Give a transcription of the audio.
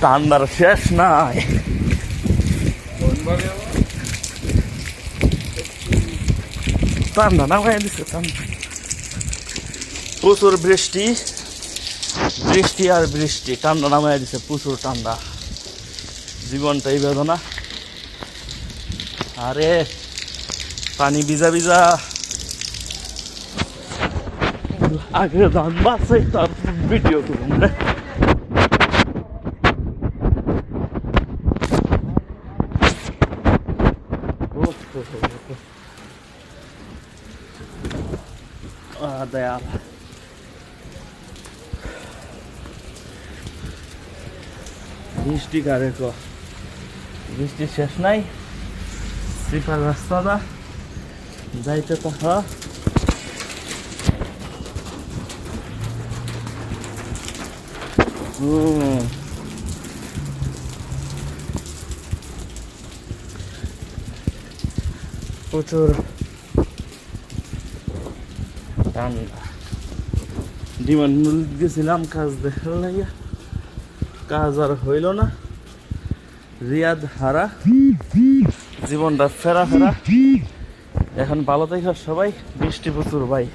ঠান্ডার শেষ নাই। ঠান্ডা নামাই দিচ্ছে, ঠান্ডা প্রচুর বৃষ্টি, বৃষ্টি আর বৃষ্টি, ঠান্ডা নামাই দিচ্ছে, প্রচুর ঠান্ডা। জীবনটাই বেদনা। আরে পানি ভিজা ভিজা, আগে ধান বাঁচাই তারপর ভিডিও করুন রে। দয়াল বৃষ্টি কারে ক, বৃষ্টি শেষ নাই। স্লিপার রাস্তাটা যাইতে তো প্রচুর ঠান্ডা। ডিমান্ড গেছিলাম কাজ দেখার লাগিয়া, কাজ আর হইল না। রিয়াদ হারা, জীবনটা ফেরা ফেরা। এখন ভালো থেকে সবাই। বৃষ্টি প্রচুর ভাই।